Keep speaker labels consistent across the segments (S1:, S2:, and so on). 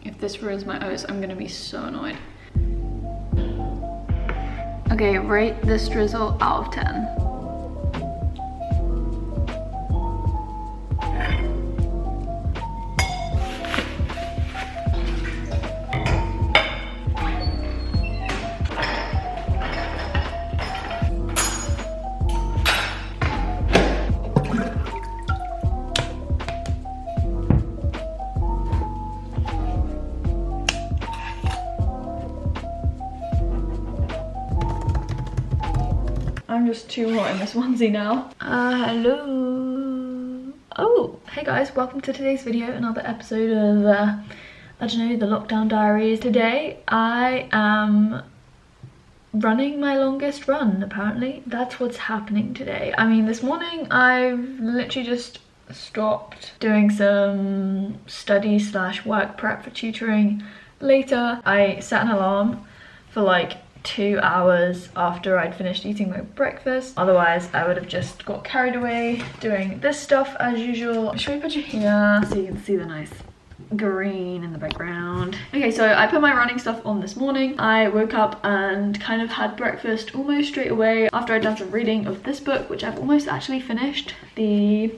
S1: If this ruins my oats, I'm gonna be so annoyed. Okay, rate this drizzle out of 10. I'm just too hot in this onesie now. Hello. Oh, hey guys, welcome to today's video, another episode of, I don't know, the Lockdown Diaries. Today, I am running my longest run, apparently. That's what's happening today. I mean, this morning, I've literally just stopped doing some study/work prep for tutoring. Later, I set an alarm for like 2 hours after I'd finished eating my breakfast. Otherwise, I would have just got carried away doing this stuff as usual. Should we put you here so you can see the nice green in the background? Okay, so I put my running stuff on this morning. I woke up and kind of had breakfast almost straight away after I'd done some reading of this book, which I've almost actually finished. This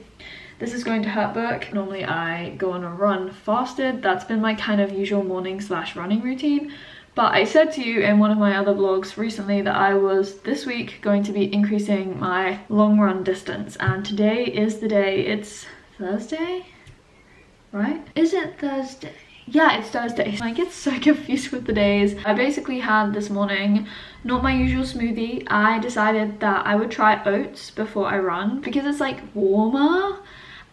S1: Is Going to Hurt book. Normally I go on a run fasted. That's been my kind of usual morning/running routine. But I said to you in one of my other vlogs recently that I was this week going to be increasing my long run distance, and today is the day. It's Thursday, right? Is it Thursday? Yeah, it's Thursday. I get so confused with the days. I basically had this morning not my usual smoothie. I decided that I would try oats before I run because it's like warmer,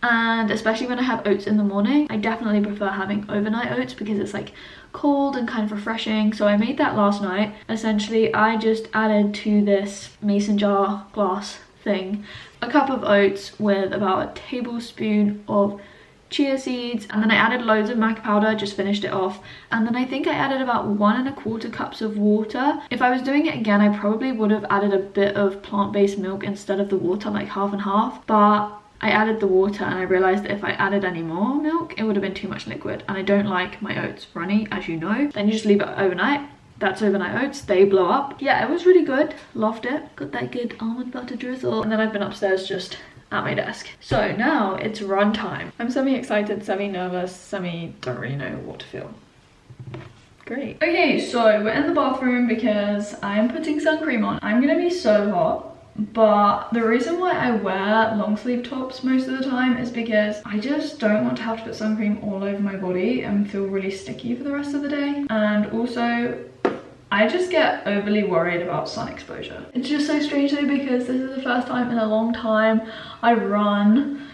S1: and especially when I have oats in the morning, I definitely prefer having overnight oats because it's like cold and kind of refreshing. So I made that last night. Essentially, I just added to this mason jar glass thing a cup of oats with about a tablespoon of chia seeds, and then I added loads of maca powder, just finished it off, and then I think I added about 1¼ cups of water. If I was doing it again, I probably would have added a bit of plant-based milk instead of the water, like half and half, but I added the water and I realized that if I added any more milk, it would have been too much liquid, and I don't like my oats runny, as you know. Then you just leave it overnight. That's overnight oats, they blow up. Yeah, it was really good, loved it. Got that good almond butter drizzle. And then I've been upstairs just at my desk. So now it's run time. I'm semi-excited, semi-nervous, don't really know what to feel. Great. Okay, so we're in the bathroom because I'm putting sun cream on. I'm gonna be so hot. But the reason why I wear long sleeve tops most of the time is because I just don't want to have to put sun cream all over my body and feel really sticky for the rest of the day. And also, I just get overly worried about sun exposure. It's just so strange though, because this is the first time in a long time I run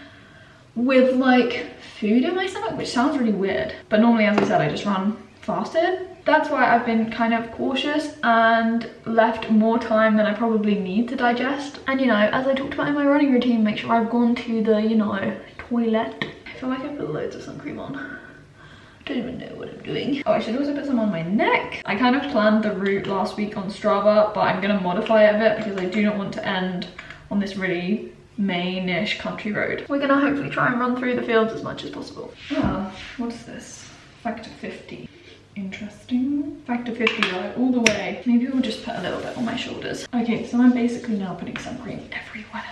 S1: with like food in my stomach, which sounds really weird. But normally, as I said, I just run fasted. That's why I've been kind of cautious and left more time than I probably need to digest. And you know, as I talked about in my running routine, make sure I've gone to the, you know, toilet. I feel like I put loads of sun cream on. I don't even know what I'm doing. Oh, I should also put some on my neck. I kind of planned the route last week on Strava, but I'm gonna modify it a bit because I do not want to end on this really main-ish country road. We're gonna hopefully try and run through the fields as much as possible. Ah, what is this? Factor 50. Interesting. Factor 50 right all the way. Maybe we'll just put a little bit on my shoulders. Okay, so I'm basically now putting sun cream everywhere.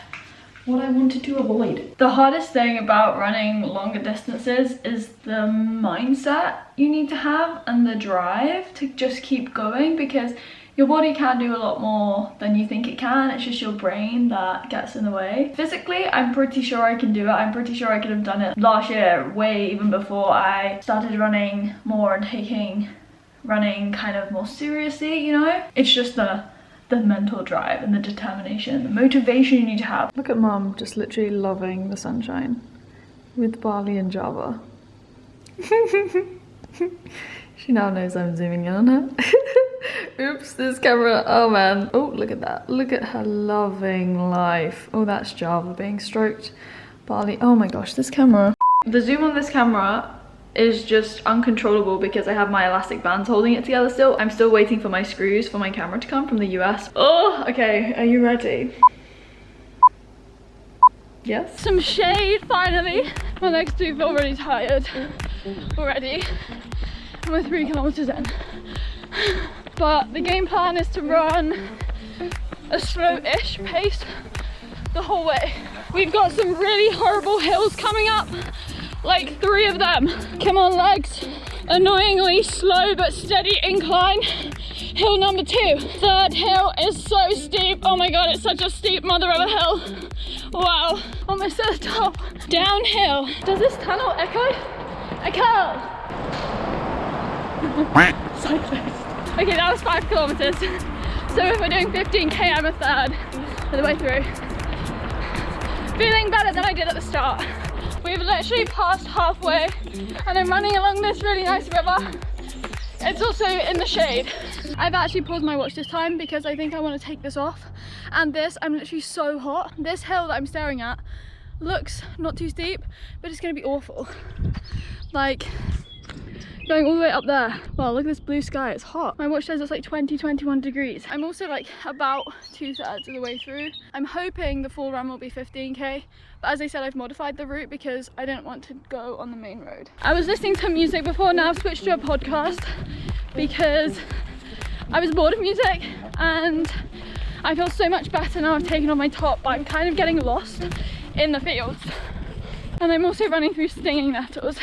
S1: What I wanted to avoid. The hardest thing about running longer distances is the mindset you need to have and the drive to just keep going, because your body can do a lot more than you think it can. It's just your brain that gets in the way. Physically, I'm pretty sure I can do it. I'm pretty sure I could have done it last year, way even before I started running more and taking running kind of more seriously, you know? It's just the mental drive and the determination, the motivation you need to have. Look at mum just literally loving the sunshine with barley and Java. She now knows I'm zooming in on her. Oops, this camera, oh man. Oh, look at that. Look at her loving life. Oh, that's Java being stroked. Barley, oh my gosh, this camera. The zoom on this camera is just uncontrollable because I have my elastic bands holding it together still. I'm still waiting for my screws for my camera to come from the US. Oh, okay, are you ready? Yes? Some shade, finally. My legs do feel really tired already. And we're 3 kilometers in. But the game plan is to run a slow-ish pace the whole way. We've got some really horrible hills coming up, like 3 of them. Come on legs. Annoyingly slow but steady incline. Hill number 2. 3rd hill is so steep. Oh my god, it's such a steep mother of a hill. Wow, almost at the top. Downhill. Does this tunnel echo? Echo! Cyclist. Okay, that was 5 kilometers. So if we're doing 15k, I'm a 3rd of the way through. Feeling better than I did at the start. We've literally passed halfway and I'm running along this really nice river. It's also in the shade. I've actually paused my watch this time because I think I want to take this off. And this, I'm literally so hot. This hill that I'm staring at looks not too steep, but it's going to be awful. Like, going all the way up there. Wow, look at this blue sky, it's hot. My watch says it's like 20-21 degrees. I'm also like about 2/3 of the way through. I'm hoping the full run will be 15k, but as I said, I've modified the route because I didn't want to go on the main road. I was listening to music before, now I've switched to a podcast because I was bored of music and I feel so much better now I've taken off my top, but I'm kind of getting lost in the fields. And I'm also running through stinging nettles,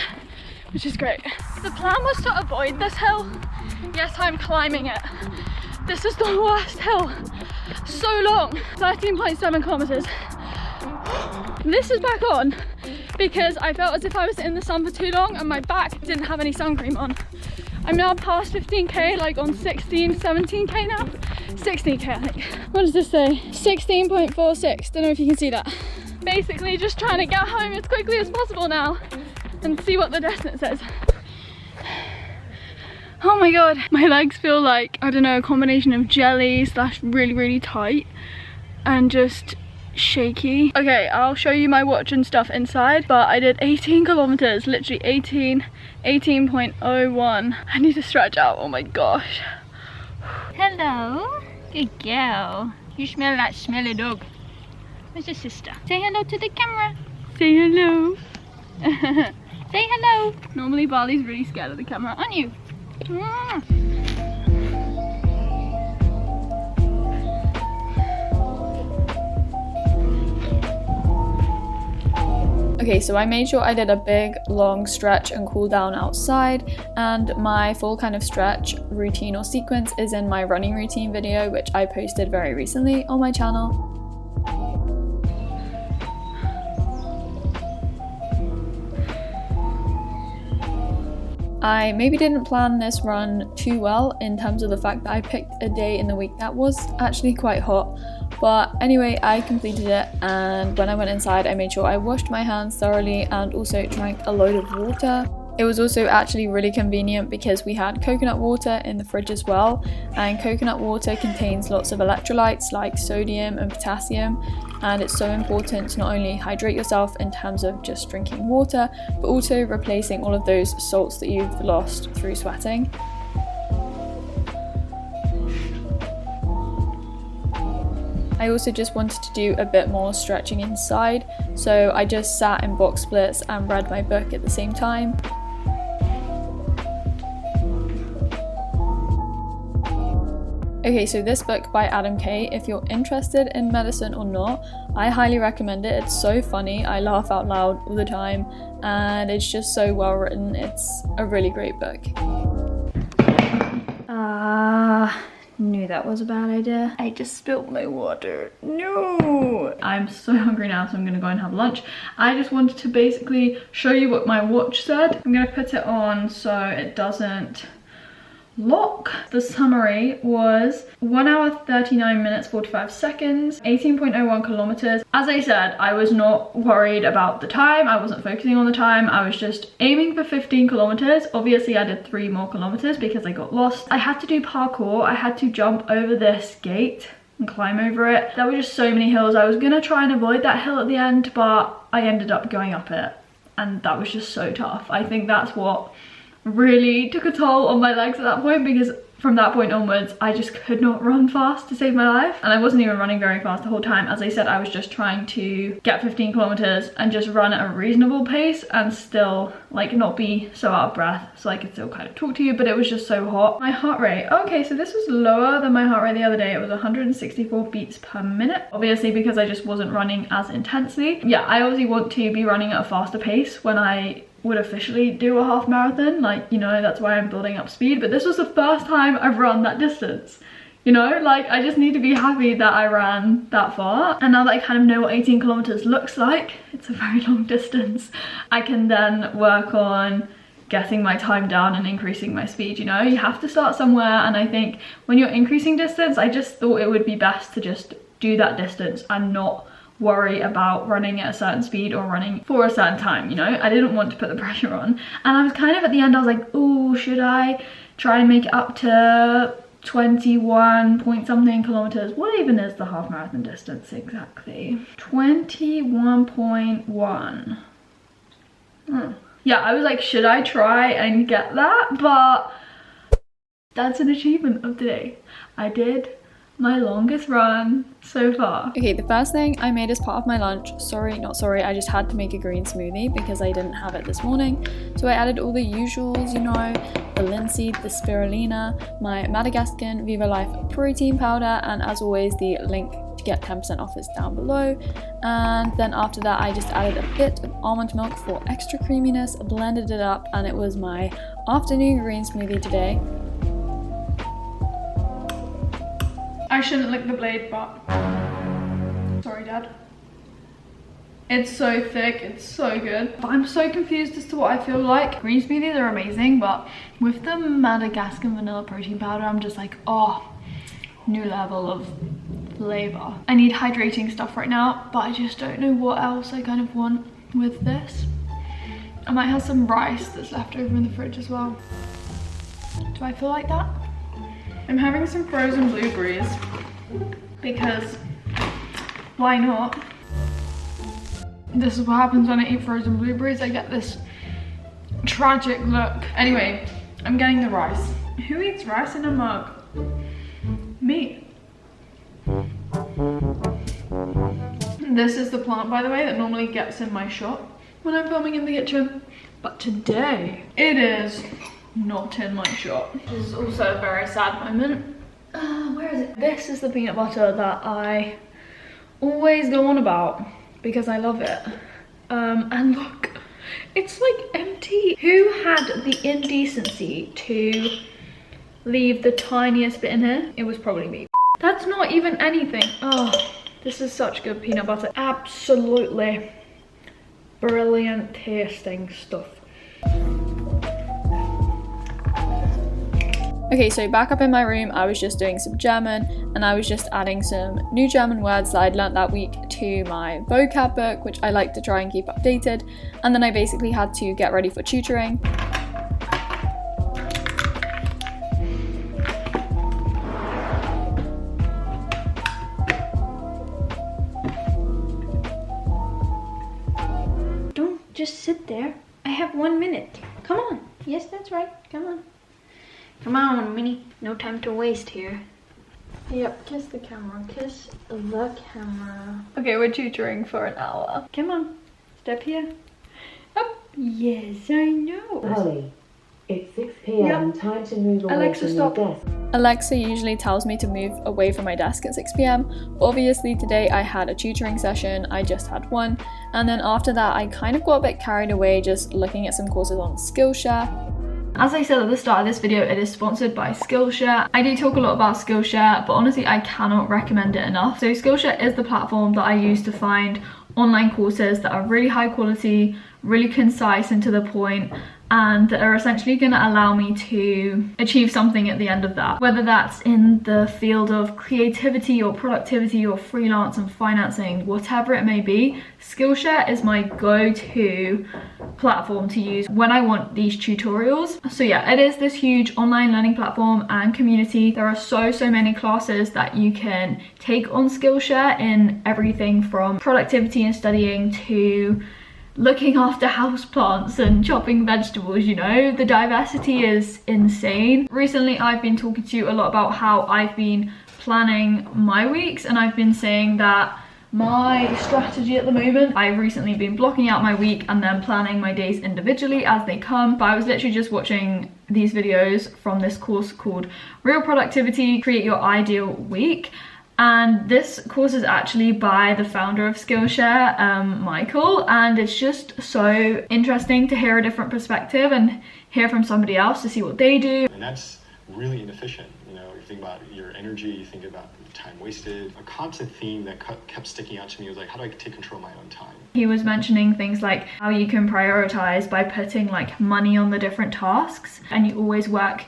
S1: which is great. The plan was to avoid this hill. Yes, I'm climbing it. This is the worst hill. So long, 13.7 kilometers. This is back on because I felt as if I was in the sun for too long and my back didn't have any sun cream on. I'm now past 15k, like on 16, 17k now. 16k, I think. What does this say? 16.46, don't know if you can see that. Basically just trying to get home as quickly as possible now and see what the distance says. Oh my god, my legs feel like, I don't know, a combination of jelly slash really tight and just shaky. Okay, I'll show you my watch and stuff inside, but I did 18 kilometers, literally 18.01. I need to stretch out, oh my gosh. Hello, good girl. You smell like smelly dog. Where's your sister? Say hello to the camera. Say hello. Say hello. Normally Barley's really scared of the camera, aren't you? Okay, so I made sure I did a big long stretch and cool down outside, and my full kind of stretch routine or sequence is in my running routine video, which I posted very recently on my channel. I maybe didn't plan this run too well in terms of the fact that I picked a day in the week that was actually quite hot. But anyway, I completed it, and when I went inside I made sure I washed my hands thoroughly and also drank a load of water. It was also actually really convenient because we had coconut water in the fridge as well, and coconut water contains lots of electrolytes like sodium and potassium, and it's so important to not only hydrate yourself in terms of just drinking water, but also replacing all of those salts that you've lost through sweating. I also just wanted to do a bit more stretching inside, so I just sat in box splits and read my book at the same time. Okay, so this book by Adam Kay, if you're interested in medicine or not, I highly recommend it. It's so funny, I laugh out loud all the time, and it's just so well written. It's a really great book. Knew that was a bad idea. I just spilled my water. No! I'm so hungry now, so I'm gonna go and have lunch. I just wanted to basically show you what my watch said. I'm gonna put it on so it doesn't lock. The summary was 1 hour 39 minutes 45 seconds, 18.01 kilometers. As I said, I was not worried about the time. I wasn't focusing on the time. I was just aiming for 15 kilometers. Obviously I did 3 more kilometers because I got lost. I had to do parkour. I had to jump over this gate and climb over it. There were just so many hills. I was gonna try and avoid that hill at the end, but I ended up going up it, and that was just so tough. I think that's what really took a toll on my legs at that point, because from that point onwards I just could not run fast to save my life, and I wasn't even running very fast the whole time. As I said, I was just trying to get 15 kilometers and just run at a reasonable pace and still like not be so out of breath so I could still kind of talk to you, but it was just so hot. My heart rate, okay, so this was lower than my heart rate the other day. It was 164 beats per minute, obviously because I just wasn't running as intensely. Yeah, I obviously want to be running at a faster pace when I would officially do a half marathon, like, you know, that's why I'm building up speed. But this was the first time I've run that distance, you know, like I just need to be happy that I ran that far. And now that I kind of know what 18 kilometers looks like, it's a very long distance, I can then work on getting my time down and increasing my speed. You know, you have to start somewhere, and I think when you're increasing distance, I just thought it would be best to just do that distance and not worry about running at a certain speed or running for a certain time. You know, I didn't want to put the pressure on, and I was kind of at the end, I was like, oh, should I try and make it up to 21 point something kilometers? What even is the half marathon distance exactly? 21.1. Yeah, I was like, should I try and get that? But that's an achievement of today. I did my longest run so far. Okay, the first thing I made as part of my lunch, I just had to make a green smoothie because I didn't have it this morning. So I added all the usuals, you know, the linseed, the spirulina, my Madagascan Viva Life protein powder, and as always, the link to get 10% off is down below. And then after that, I just added a bit of almond milk for extra creaminess, blended it up, and it was my afternoon green smoothie today. I shouldn't lick the blade, but sorry, Dad. It's so thick, it's so good. But I'm so confused as to what I feel like. Green smoothies are amazing, but with the Madagascar vanilla protein powder, I'm just like, oh, new level of flavor. I need hydrating stuff right now, but I just don't know what else I kind of want with this. I might have some rice that's left over in the fridge as well. Do I feel like that? I'm having some frozen blueberries because why not? This is what happens when I eat frozen blueberries. I get this tragic look. Anyway, I'm getting the rice. Who eats rice in a mug? Me. This is the plant, by the way, that normally gets in my shot when I'm filming in the kitchen. But today, it is not in my shot. This is also a very sad moment. Where is it? This is the peanut butter that I always go on about because I love it. And look, it's like empty. Who had the indecency to leave the tiniest bit in here? It was probably me. That's not even anything. Oh, this is such good peanut butter. Absolutely brilliant tasting stuff. Okay, so back up in my room, I was just doing some German, and I was just adding some new German words that I'd learnt that week to my vocab book, which I like to try and keep updated. And then I basically had to get ready for tutoring. Don't just sit there. I have 1 minute. Come on. Yes, that's right. Come on. Come on, Minnie. No time to waste here. Yep, kiss the camera. Kiss the camera. Okay, we're tutoring for an hour. Come on. Step here. Up. Yes, I know.
S2: Holly, it's 6 p.m.
S1: Yep.
S2: Time to move away
S1: Alexa,
S2: from
S1: stop.
S2: your desk.
S3: Alexa usually tells me to move away from my desk at 6 p.m. Obviously today I had a tutoring session, I just had one, and then after that I kind of got a bit carried away just looking at some courses on Skillshare.
S1: As I said at the start of this video, it is sponsored by Skillshare. I do talk a lot about Skillshare, but honestly I cannot recommend it enough. So Skillshare is the platform that I use to find online courses that are really high quality, really concise and to the point, and that are essentially going to allow me to achieve something at the end of that. Whether that's in the field of creativity or productivity or freelance and financing, whatever it may be, Skillshare is my go-to platform to use when I want these tutorials. So yeah, it is this huge online learning platform and community. There are so many classes that you can take on Skillshare in everything from productivity and studying to looking after houseplants and chopping vegetables. You know, the diversity is insane. Recently I've been talking to you a lot about how I've been planning my weeks, and I've been saying that my strategy at the moment, I've recently been blocking out my week and then planning my days individually as they come. But I was literally just watching these videos from this course called Real Productivity, Create Your Ideal Week. And this course is actually by the founder of Skillshare, Michael, and it's just so interesting to hear a different perspective and hear from somebody else to see what they do.
S4: And that's really inefficient. You know, you think about your energy, you think about time wasted. A constant theme that kept sticking out to me was like, how do I take control of my own time?
S1: He was mentioning things like how you can prioritize by putting like money on the different tasks, and you always work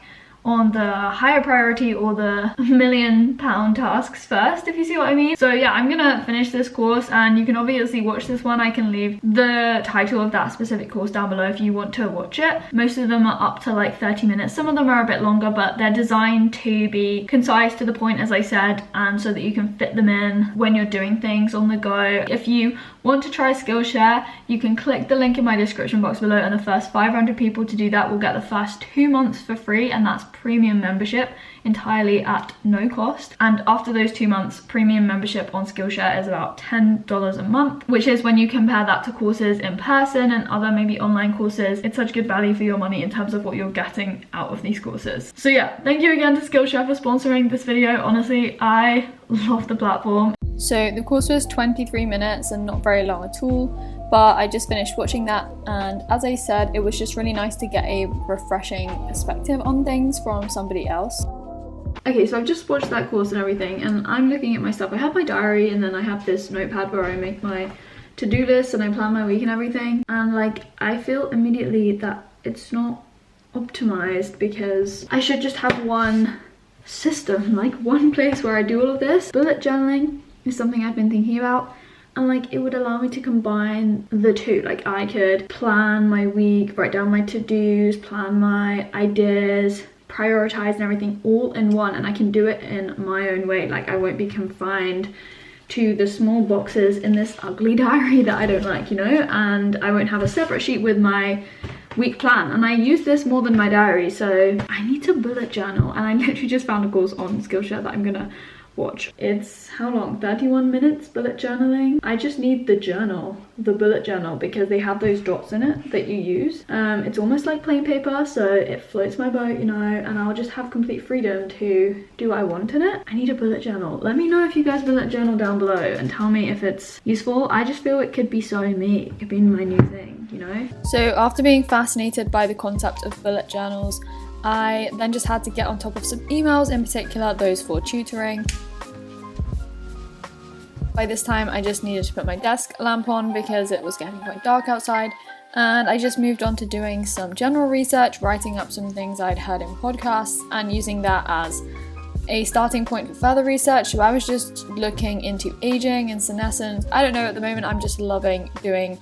S1: on the higher priority or the £1 million tasks first, if you see what I mean. So yeah, I'm gonna finish this course, and you can obviously watch this one. I can leave the title of that specific course down below if you want to watch it. Most of them are up to like 30 minutes. Some of them are a bit longer, but they're designed to be concise, to the point, as I said, and so that you can fit them in when you're doing things on the go. If you want to try Skillshare, you can click the link in my description box below, and the first 500 people to do that will get the first 2 months for free, and that's premium membership entirely at no cost. And after those 2 months, premium membership on Skillshare is about $10 a month, which is when you compare that to courses in person and other maybe online courses. It's such good value for your money in terms of what you're getting out of these courses. So yeah, thank you again to Skillshare for sponsoring this video. Honestly, I love the platform.
S3: So the course was 23 minutes and not very long at all, but I just finished watching that, and as I said, it was just really nice to get a refreshing perspective on things from somebody else.
S1: Okay, so I've just watched that course and everything, and I'm looking at my stuff. I have my diary, and then I have this notepad where I make my to-do list and I plan my week and everything, and like I feel immediately that it's not optimized, because I should just have one system, like one place where I do all of this. Bullet journaling is something I've been thinking about, and like it would allow me to combine the two. Like I could plan my week, write down my to-dos, plan my ideas, prioritize and everything all in one, and I can do it in my own way. Like I won't be confined to the small boxes in this ugly diary that I don't like, you know, and I won't have a separate sheet with my week plan. And I use this more than my diary, so I need to bullet journal, and I literally just found a course on Skillshare that I'm gonna watch. It's how long? 31 minutes bullet journaling. I just need the journal, the bullet journal, because they have those dots in it that you use. It's almost like plain paper, so it floats my boat, you know, and I'll just have complete freedom to do what I want in it. I need a bullet journal. Let me know if you guys bullet journal down below and tell me if it's useful. I just feel it could be so me. It could be my new thing, you know?
S3: So after being fascinated by the concept of bullet journals, I then just had to get on top of some emails, in particular those for tutoring. By this time I just needed to put my desk lamp on because it was getting quite dark outside, and I just moved on to doing some general research, writing up some things I'd heard in podcasts and using that as a starting point for further research. So I was just looking into aging and senescence. I don't know, at the moment I'm just loving doing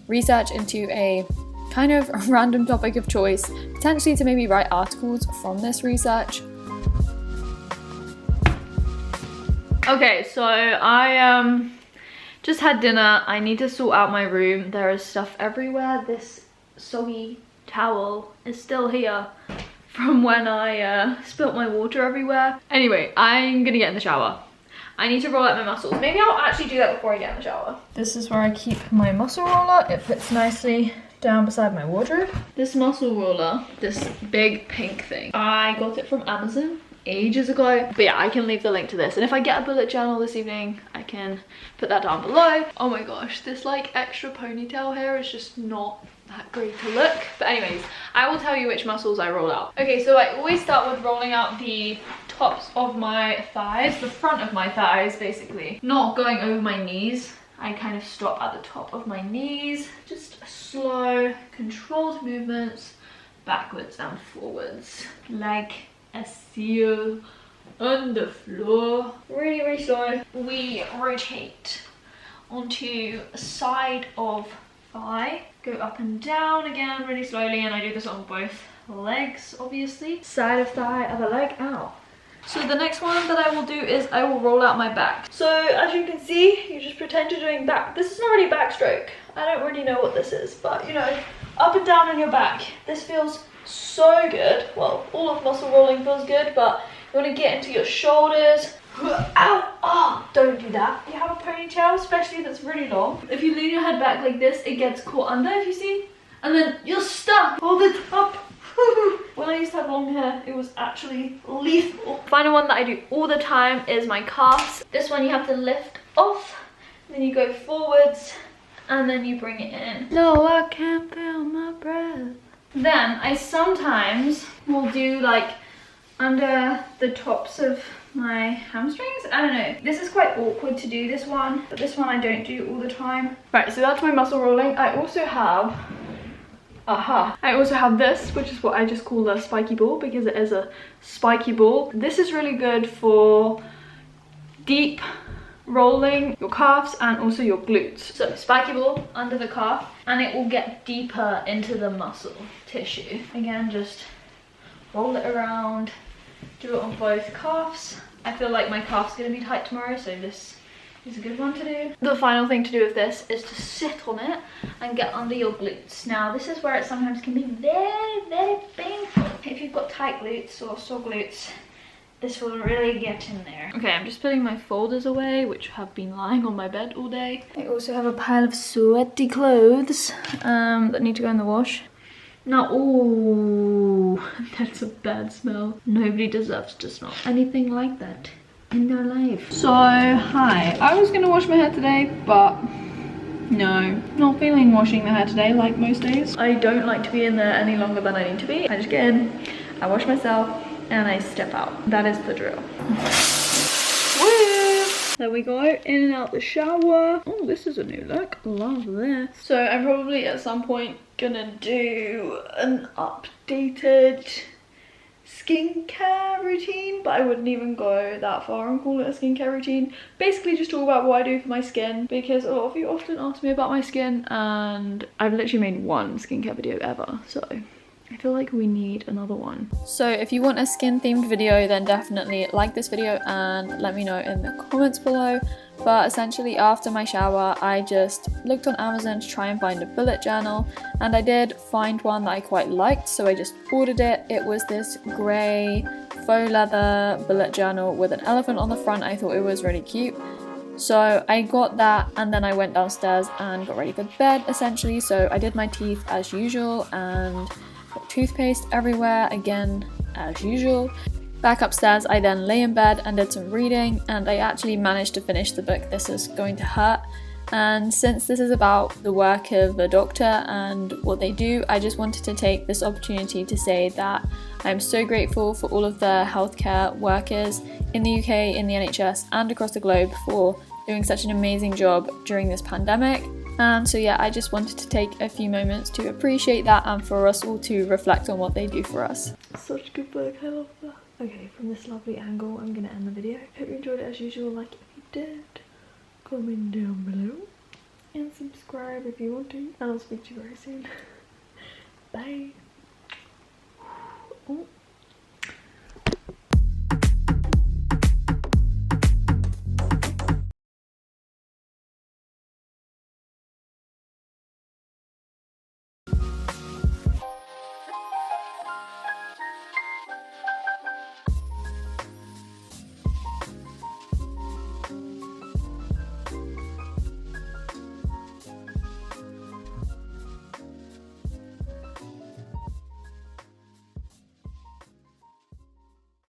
S3: research into a kind of a random topic of choice, potentially to maybe write articles from this research.
S1: Okay, so I just had dinner. I need to sort out my room. There is stuff everywhere. This soggy towel is still here from when I spilt my water everywhere. Anyway, I'm gonna get in the shower. I need to roll out my muscles. Maybe I'll actually do that before I get in the shower. This is where I keep my muscle roller. It fits nicely down beside my wardrobe. This muscle roller, this big pink thing, I got it from Amazon. ages ago. But yeah, I can leave the link to this, and if I get a bullet journal this evening, I can put that down below. Oh my gosh, this like extra ponytail hair is just not that great to look. But anyways, I will tell you which muscles I roll out. Okay, so I always start with rolling out the tops of my thighs, the front of my thighs basically, not going over my knees. I kind of stop at the top of my knees, just slow controlled movements backwards and forwards like a seal on the floor. Really slow. We rotate onto a side of thigh, go up and down again really slowly, and I do this on both legs obviously. Side of thigh, other leg, ow. So the next one that I will do is I will roll out my back. So as you can see, you just pretend you're doing back. This is not really backstroke. I don't really know what this is, but you know, up and down on your back. This feels so good. Well, all of muscle rolling feels good, but you want to get into your shoulders. Ow! Oh, don't do that. You have a ponytail, especially if it's really long. If you lean your head back like this, it gets caught under, if you see, and then you're stuck. Hold it up. When I used to have long hair, it was actually lethal. Final one that I do all the time is my calves. This one you have to lift off, then you go forwards, and then you bring it in. No, I can't feel my breath. Then I sometimes will do like under the tops of my hamstrings. I don't know. This is quite awkward to do this one, but this one I don't do all the time. Right, so that's my muscle rolling. I also have I also have this, which is what I just call the spiky ball, because it is a spiky ball. This is really good for deep rolling your calves and also your glutes. So spiky ball under the calf, and it will get deeper into the muscle tissue. Again, just roll it around, do it on both calves. I feel like my calf's gonna be tight tomorrow, so this is a good one to do. The final thing to do with this is to sit on it and get under your glutes. Now this is where it sometimes can be very painful. If you've got tight glutes or sore glutes, this will really get in there. Okay, I'm just putting my folders away, which have been lying on my bed all day. I also have a pile of sweaty clothes that need to go in the wash. Now, oh, that's a bad smell. Nobody deserves to smell anything like that in their life. So, hi. I was gonna wash my hair today, but no, not feeling washing the hair today like most days. I don't like to be in there any longer than I need to be. I just get in, I wash myself, and I step out. That is the drill. Woo! There we go, in and out the shower. Oh, this is a new look. Love this. So I'm probably at some point gonna do an updated skincare routine, but I wouldn't even go that far and call it a skincare routine. Basically just talk about what I do for my skin, because a lot of you often ask me about my skin, and I've literally made one skincare video ever, so I feel like we need another one. So if you want a skin themed video, then definitely like this video and let me know in the comments below. But essentially after my shower, I just looked on Amazon to try and find a bullet journal, and I did find one that I quite liked, so I just ordered it. It was this grey faux leather bullet journal with an elephant on the front. I thought it was really cute. So I got that, and then I went downstairs and got ready for bed essentially. So I did my teeth as usual and got toothpaste everywhere again as usual. Back upstairs, I then lay in bed and did some reading, and I actually managed to finish the book, This Is Going to Hurt. And since this is about the work of a doctor and what they do, I just wanted to take this opportunity to say that I'm so grateful for all of the healthcare workers in the UK, in the NHS and across the globe for doing such an amazing job during this pandemic. And so yeah, I just wanted to take a few moments to appreciate that and for us all to reflect on what they do for us. Such a good book, I love that. Okay, from this lovely angle, I'm going to end the video. Hope you enjoyed it as usual. Like if you did, comment down below and subscribe if you want to. And I'll speak to you very soon. Bye. Oh.